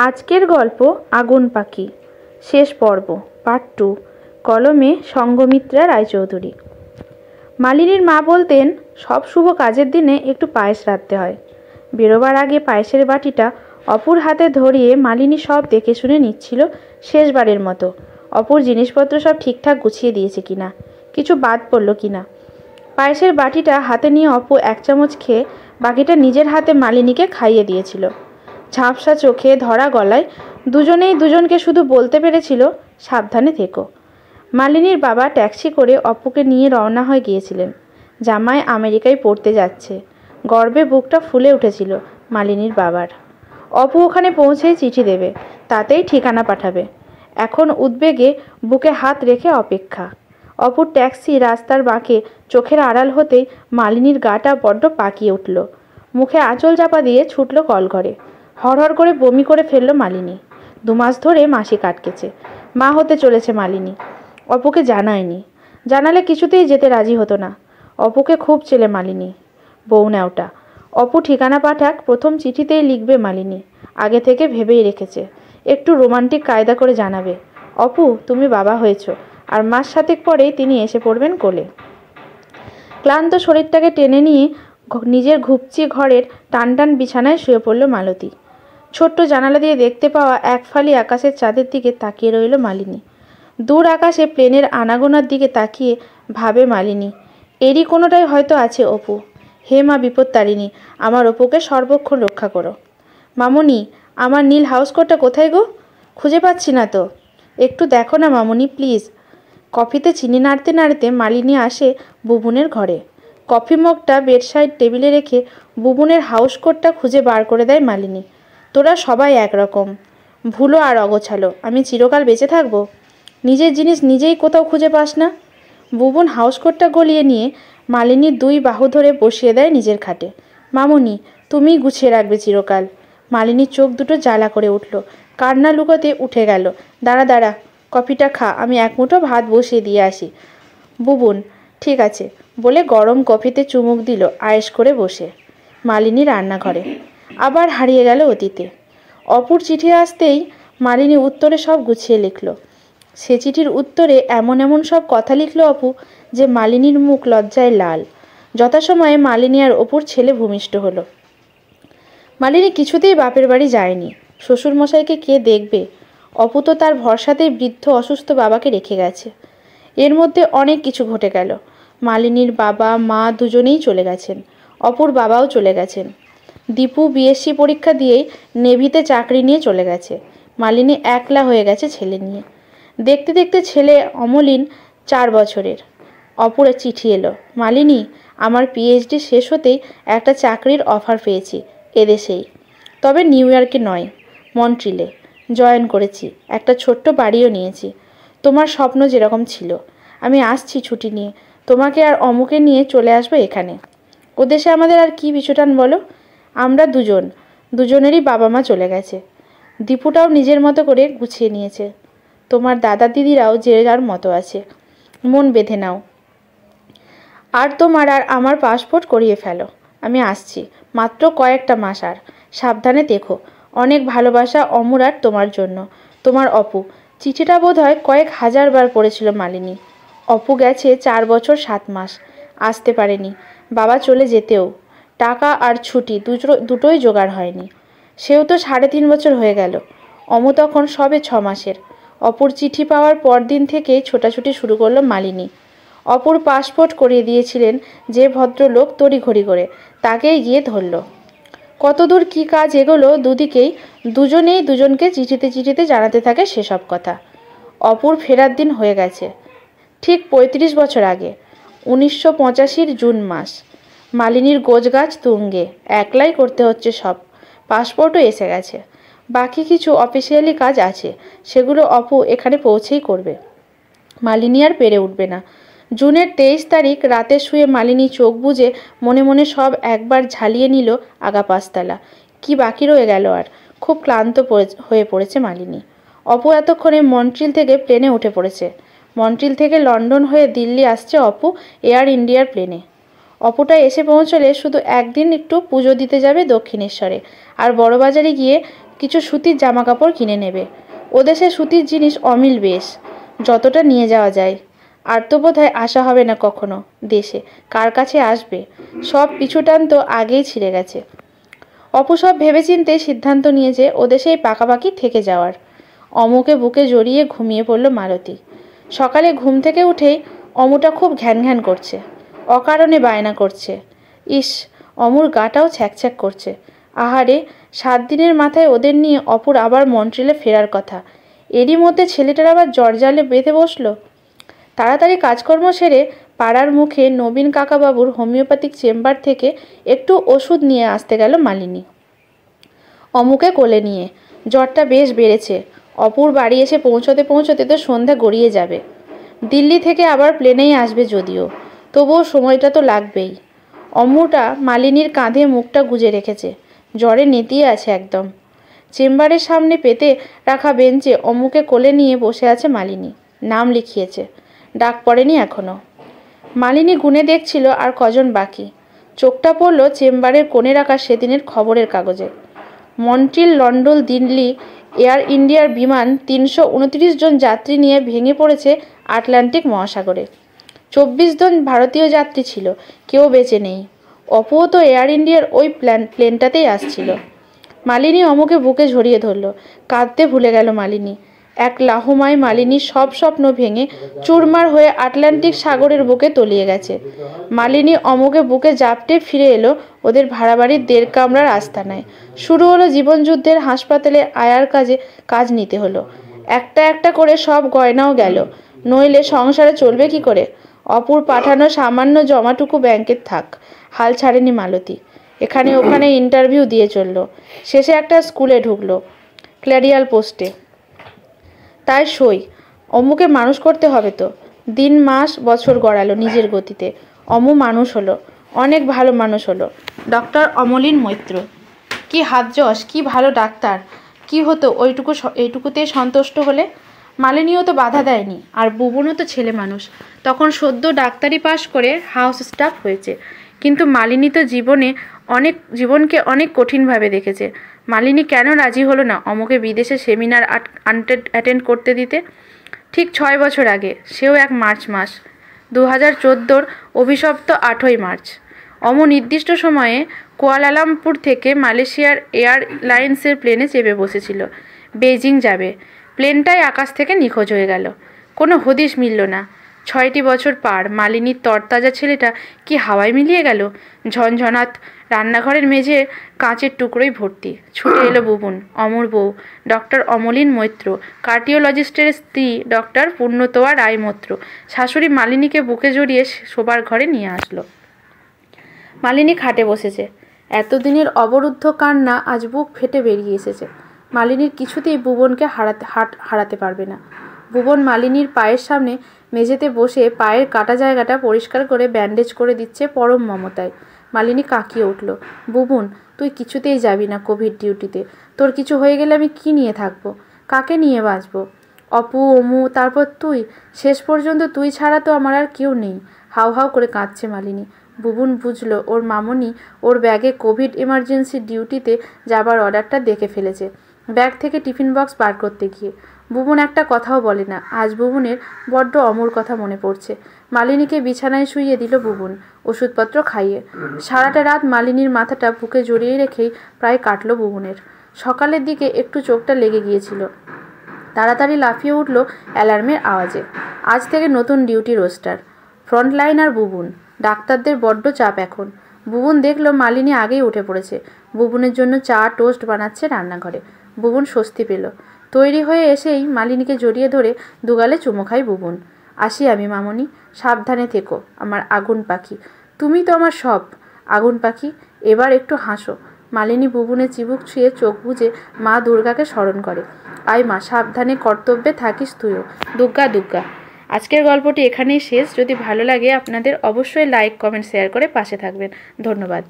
আজকের গল্প আগুন পাখি শেষ পর্ব পার্ট 2। কলমে সঙ্গমিত্রা রায়চৌধুরী। মালিনীর মা বলতেন, সব শুভ কাজের দিনে একটু পায়েস রাঁধতে হয়। বেরোবার আগে পায়েসের বাটিটা অপুর হাতে ধরিয়ে মালিনী সব দেখে শুনে নিচ্ছিল শেষবারের মতো। অপুর জিনিসপত্র সব ঠিকঠাক গুছিয়ে দিয়েছে কিনা, কিছু বাদ পড়ল কিনা। পায়েসের বাটিটা হাতে নিয়ে অপু 1 চামচ খেয়ে বাকিটা নিজের হাতে মালিনীকে খাইয়ে দিয়েছিল। ঝাপসা চোখে ধরা গলায় দুজনেই দুজনকে শুধু বলতে পেরেছিল, সাবধানে থেকো। মালিনীর বাবা ট্যাক্সি করে অপুকে নিয়ে রওনা হয়ে গিয়েছিলেন। জামাই আমেরিকায় পড়তে যাচ্ছে। গর্বে বুকটা ফুলে উঠেছিল মালিনীর বাবার। অপু ওখানে পৌঁছেই চিঠি দেবে, তাতেই ঠিকানা পাঠাবে। এখন উদ্বেগে বুকে হাত রেখে অপেক্ষা। অপুর ট্যাক্সি রাস্তার বাঁকে চোখের আড়াল হতেই মালিনীর গাটা বড্ড পাকিয়ে উঠল। মুখে আঁচল চাপা দিয়ে ছুটল কলঘরে। হড়হড় করে বমি করে ফেলল মালিনী। 2 মাস ধরে মাসিক আটকেছে। মা হতে চলেছে মালিনী। অপুকে জানায়নি। জানালে কিছুতেই যেতে রাজি হতো না। অপুকে খুব চেলে মালিনী। বউ নেওটা। অপু ঠিকানা পাঠাক, প্রথম চিঠিতেই লিখবে মালিনী। আগে থেকে ভেবেই রেখেছে। একটু রোমান্টিক কায়দা করে জানাবে, অপু তুমি বাবা হয়েছ, আর মাস 7 পরেই তিনি এসে পড়বেন কোলে। ক্লান্ত শরীরটাকে টেনে নিয়ে নিজের ঘুপচি ঘরের টানটান বিছানায় শুয়ে পড়ল মালতী। ছোট্ট জানালা দিয়ে দেখতে পাওয়া এক ফালি আকাশের চাঁদের দিকে তাকিয়ে রইল মালিনী। দূর আকাশে প্লেনের আনাগোনার দিকে তাকিয়ে ভাবে মালিনী, এরই কোনোটাই হয়তো আছে অপু। হে মা বিপত্তারিণী, আমার অপুকে সর্বক্ষণ রক্ষা করো। মামুনি, আমার নীল হাউসকোটটা কোথায় গো? খুঁজে পাচ্ছি না তো। একটু দেখো না মামুনি প্লিজ। কফিতে চিনি নাড়তে নাড়তে মালিনী আসে বুবুনের ঘরে। কফি মগটা বেডসাইড টেবিলে রেখে বুবুনের হাউসকোটটা খুঁজে বার করে দেয় মালিনী। তোরা সবাই একরকম, ভুলো আর অগোছালো, আমি চিরকাল বেঁচে থাকবো? নিজের জিনিস নিজেই কোথাও খুঁজে পাস না। বুবুন হাউসকোটটা গলিয়ে নিয়ে মালিনীর 2 বাহু ধরে বসিয়ে দেয় নিজের খাটে। মামুনি, তুমিই গুছিয়ে রাখবে চিরকাল। মালিনীর চোখ দুটো জ্বালা করে উঠল, কান্না লুকোতে উঠে গেল। দাঁড়া দাঁড়া, কফিটা খা, আমি 1 মুঠো ভাত বসিয়ে দিয়ে আসি। বুবুন, ঠিক আছে বলে গরম কফিতে চুমুক দিল আয়েশ করে বসে। মালিনী রান্নাঘরে। আবার হারিয়ে গেল অতীতে। অপুর চিঠি আসতেই মালিনী উত্তরে সব গুছিয়ে লিখল। সে চিঠির উত্তরে এমন এমন সব কথা লিখল অপু যে মালিনীর মুখ লজ্জায় লাল। যথাসময়ে মালিনী আর অপুর ছেলে ভূমিষ্ঠ হলো। মালিনী কিছুতেই বাপের বাড়ি যায়নি। শ্বশুরমশাইকে কে দেখবে? অপু তো তার ভরসাতেই বৃদ্ধ অসুস্থ বাবাকে রেখে গেছে। এর মধ্যে অনেক কিছু ঘটে গেল। মালিনীর বাবা মা দুজনেই চলে গেছেন। অপুর বাবাও চলে গেছেন। দীপু বিএসসি পরীক্ষা দিয়েই নেভিতে চাকরি নিয়ে চলে গেছে। মালিনী একলা হয়ে গেছে ছেলে নিয়ে। দেখতে দেখতে ছেলে অমলিন 4 বছরের। অপুরে চিঠি এলো, মালিনী, আমার পিএইচডি শেষ হতেই একটা চাকরির অফার পেয়েছি এদেশেই, তবে নিউ ইয়র্কে নয়, মন্ট্রিলে জয়েন করেছি। একটা ছোট্ট বাড়িও নিয়েছি। তোমার স্বপ্ন যেরকম ছিল। আমি আসছি ছুটি নিয়ে, তোমাকে আর অমুকে নিয়ে চলে আসবো এখানে। ওদেশে আমাদের আর কি পিছুটান বলো? আমরা দুজনেরই বাবা মা চলে গেছে। দীপুটাও নিজের মতো করে গুছিয়ে নিয়েছে। তোমার দাদা দিদিরাও যে যার মতো আছে। মন বেঁধে নাও, আর তোমার আর আমার পাসপোর্ট করিয়ে ফেলো। আমি আসছি, মাত্র কয়েকটা মাস, আর সাবধানে দেখো। অনেক ভালোবাসা অমর আর তোমার জন্য, তোমার অপু। চিঠিটা বোধহয় কয়েক হাজার বার পড়েছিল মালিনী। অপু গেছে 4 বছর 7 মাস, আসতে পারেনি। বাবা চলে যেতেও টাকা আর ছুটি দুটোই জোগাড় হয়নি। সেও তো 3.5 বছর হয়ে গেল। অমু তখন সবে 6 মাসের। অপুর চিঠি পাওয়ার পরদিন থেকেই ছোটাছুটি শুরু করলো মালিনী। অপুর পাসপোর্ট করিয়ে দিয়েছিলেন যে ভদ্রলোক তড়িঘড়ি করে, তাকেই গিয়ে ধরল। কতদূর কি কাজ এগোলো দুদিকেই দুজনেই দুজনকে চিঠিতে চিঠিতে জানাতে থাকে সেসব কথা। অপুর ফেরার দিন হয়ে গেছে ঠিক 35 বছর আগে, 1985 জুন মাস। মালিনীর গোছগাছ তুঙ্গে, একলাই করতে হচ্ছে সব। পাসপোর্টও এসে গেছে। বাকি কিছু অফিসিয়ালি কাজ আছে, সেগুলো অপু এখানে পৌঁছেই করবে। মালিনী আর পেরে উঠবে না। জুনের 23 তারিখ রাতে শুয়ে মালিনী চোখ বুজে মনে মনে সব একবার ঝালিয়ে নিল আগা 5 তলা। কি বাকি রয়ে গেল আর? খুব ক্লান্ত হয়ে পড়েছে মালিনী। অপু এতক্ষণে মন্ট্রিল থেকে প্লেনে উঠে পড়েছে। মন্ট্রিল থেকে লন্ডন হয়ে দিল্লি আসছে অপু এয়ার ইন্ডিয়ার প্লেনে। অপুটা এসে পৌঁছলে শুধু একদিন একটু পুজো দিতে যাবে দক্ষিণেশ্বরে, আর বড়বাজারে গিয়ে কিছু সুতির জামা কাপড় কিনে নেবে। ওদেশে সুতির জিনিস অমিল বেশ, যতটা নিয়ে যাওয়া যায়। আর তো বোধহয় আসা হবে না কখনো দেশে, কার কাছে আসবে, সব পিছুটান তো আগেই ছিঁড়ে গেছে। অপু সব ভেবেচিন্তে সিদ্ধান্ত নিয়েছে ওদেশেই পাকাপাকি থেকে যাওয়ার। অমুকে বুকে জড়িয়ে ঘুমিয়ে পড়ল মালতী। সকালে ঘুম থেকে উঠেই অমুটা খুব ঘ্যান ঘ্যান করছে, অকারণে বায়না করছে। ইস, অমুর গাটাও ছ্যাঁক করছে। আহারে, 7 দিনের মাথায় ওদের নিয়ে অপুর আবার মন্ট্রিলে ফেরার কথা, এরই মধ্যে ছেলেটার আবার জ্বরজালে বেঁধে বসলো। তাড়াতাড়ি কাজকর্ম সেরে পাড়ার মুখে নবীন কাকাবাবুর হোমিওপ্যাথিক চেম্বার থেকে একটু ওষুধ নিয়ে আসতে গেল মালিনী। অমুকে কোলে নিয়ে। জ্বরটা বেশ বেড়েছে। অপুর বাড়ি এসে পৌঁছতে তো সন্ধ্যা গড়িয়ে যাবে। দিল্লি থেকে আবার প্লেনেই আসবে যদিও, তবুও সময়টা তো লাগবেই। অমুটা মালিনীর কাঁধে মুখটা গুজে রেখেছে, জ্বরে নেতিয়ে আছে একদম। চেম্বারের সামনে পেতে রাখা বেঞ্চে অমুকে কোলে নিয়ে বসে আছে মালিনী, নাম লিখিয়েছে। ডাক পড়েনি এখনো। মালিনী গুনে দেখছিল আর কজন বাকি। চোখটা পড়ল চেম্বারের কোণে রাখা সেদিনের খবরের কাগজে। মন্ট্রিল লন্ডন দিল্লি এয়ার ইন্ডিয়ার বিমান 329 জন যাত্রী নিয়ে ভেঙে পড়েছে আটলান্টিক মহাসাগরে। 24 জন ভারতীয় যাত্রী ছিল, কেউ বেঁচে নেই। অপুও তো এয়ার ইন্ডিয়ার ওই প্লেনটাতেই আসছিল। মালিনী অমুকে বুকে জড়িয়ে ধরল, কাঁদতে ভুলে গেল মালিনী। এক লাহুমায় মালিনীর সব স্বপ্ন ভেঙে চুরমার হয়ে আটলান্টিক সাগরের বুকে তলিয়ে গেছে। মালিনী অমুকে বুকে জাপটে ফিরে এলো ওদের ভাড়া বাড়ির 1.5 কামরার আস্তানায়। শুরু হলো জীবনযুদ্ধের। হাসপাতালে আয়ার কাজ নিতে হলো। একটা একটা করে সব গয়নাও গেল, নইলে সংসারে চলবে কি করে। অপুর পাঠানো সামান্য জমাটুকু ব্যাংকে থাক, হাল ছাড়েনি মালতী। এখানে ওখানে ইন্টারভিউ দিয়ে চলল। শেষে একটা স্কুলে ঢুকলো, ক্ল্যারিয়াল পোস্টে। তাই সই। অমুকে মানুষ করতে হবে তো। দিন মাস বছর গড়ালো নিজের গতিতে। অমু মানুষ হলো, অনেক ভালো মানুষ হলো। ডক্টর অমলিন মৈত্র কি হাতযশ, কি ভালো ডাক্তার। কি হতো এইটুকুতেই সন্তুষ্ট হলে। মালিনীও তো বাধা দেয়নি, আর বুবনও তো ছেলে মানুষ, তখন সদ্য ডাক্তারি পাশ করে হাউস স্টাফ হয়েছে। কিন্তু মালিনী তো জীবনকে অনেক কঠিনভাবে দেখেছে। মালিনী কেন রাজি হলো না অমুকে বিদেশে সেমিনার অ্যাটেন্ড করতে দিতে? ঠিক 6 বছর আগে, সেও এক মার্চ মাস, 2014 অভিশপ্ত 8ই মার্চ। অমু নির্দিষ্ট সময়ে কুয়ালালামপুর থেকে মালয়েশিয়ার এয়ারলাইন্সের প্লেনে চেপে বসেছিল, বেইজিং যাবে। প্লেনটাই আকাশ থেকে নিখোঁজ হয়ে গেল, কোনো হদিশ মিলল না। 6টি বছর পার। মালিনীর তরতাজা ছেলেটা কি হাওয়ায় মিলিয়ে গেল। ঝনঝনাত রান্নাঘরের মেঝে কাঁচের টুকরোই ভর্তি। ছুটে এলো বুবুন, অমর বউ, ডক্টর অমলিন মৈত্র, কার্ডিওলজিস্টের স্ত্রী ডক্টর পূর্ণতোয়া রায় মৈত্র। শাশুড়ি মালিনীকে বুকে জড়িয়ে শোবার ঘরে নিয়ে আসলো। মালিনী খাটে বসেছে। এতদিনের অবরুদ্ধ কান্না আজ বুক ফেটে বেরিয়ে এসেছে। মালিনীর কিছুতেই বুবনকে হারাতে পারবে না। বুবন মালিনীর পায়ের সামনে মেঝেতে বসে পায়ের কাটা জায়গাটা পরিষ্কার করে ব্যান্ডেজ করে দিচ্ছে পরম মমতায়। মালিনী কাঁকিয়ে উঠল। বুবন, তুই কিছুতেই যাবি না কোভিড ডিউটিতে। তোর কিছু হয়ে গেলে আমি কি নিয়ে থাকবো, কাকে নিয়ে বাঁচবো? অপু, অমু, তারপর তুই। শেষ পর্যন্ত তুই ছাড়া তো আমার আর কেউ নেই। হাউ হাউ করে কাঁদছে মালিনী। বুবুন বুঝলো ওর মামনি ওর ব্যাগে কোভিড এমার্জেন্সি ডিউটিতে যাবার অর্ডারটা দেখে ফেলেছে। ব্যাগ থেকে টিফিন বক্স বার করতে গিয়ে বুবুন একটা কথাও বলে না। আজ বুবুনের বড্ড অমর কথা মনে পড়ছে। মালিনীকে বিছানায় শুইয়ে দিল বুবুন, ওষুধপত্র খাইয়ে। সারাটা রাত মালিনীর মাথাটা বুকে জড়িয়ে রেখেই প্রায় কাটলো বুবুনের। সকালের দিকে একটু চোখটা লেগে গিয়েছিল। তাড়াতাড়ি লাফিয়ে উঠল অ্যালার্মের আওয়াজে। আজ থেকে নতুন ডিউটি রোস্টার। ফ্রন্টলাইনার বুবুন। ডাক্তারদের বড্ড চাপ এখন। বুবুন দেখল মালিনী আগেই উঠে পড়েছে। বুবুনের জন্য চা টোস্ট বানাচ্ছে রান্নাঘরে। বুবুন স্বস্তি পেল। তৈরি হয়ে এসেই মালিনীকে জড়িয়ে ধরে দুগালে চুমো খায় বুবুন। আসি আমি মামনি, সাবধানে থেকো আমার আগুন পাখি। তুমি তো আমার সব। আগুন পাখি, এবার একটু হাসো। মালিনী বুবুনের চিবুক ছুঁয়ে চোখ বুজে মা দুর্গাকে স্মরণ করে। আয় মা, সাবধানে কর্তব্যে থাকিস তুইও। দুগ্গা দুগ্গা। আজকের গল্পটি এখানেই শেষ। যদি ভালো লাগে আপনাদের অবশ্যই লাইক, কমেন্ট, শেয়ার করে পাশে থাকবেন। ধন্যবাদ।